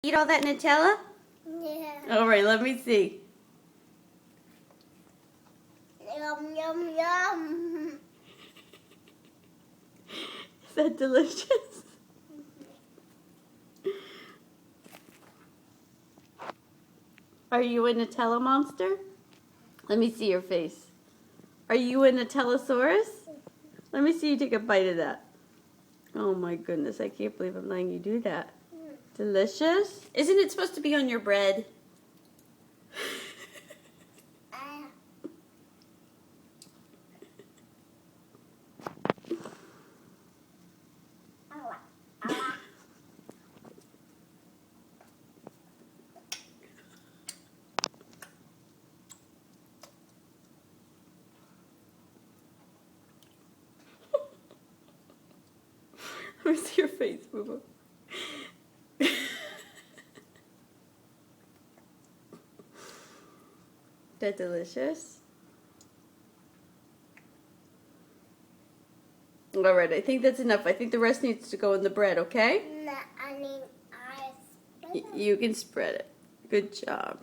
Eat all that Nutella? Yeah. All right, let me see. Yum, yum, yum. Is that delicious? Are you a Nutella monster? Let me see your face. Are you a Nutellasaurus? Let me see you take a bite of that. Oh my goodness, I can't believe I'm letting you do that. Delicious? Isn't it supposed to be on your bread? Let me see your face, Boo Boo. That delicious? All right, I think that's enough. I think the rest needs to go in the bread, okay? No, I mean, I You can spread it. Good job.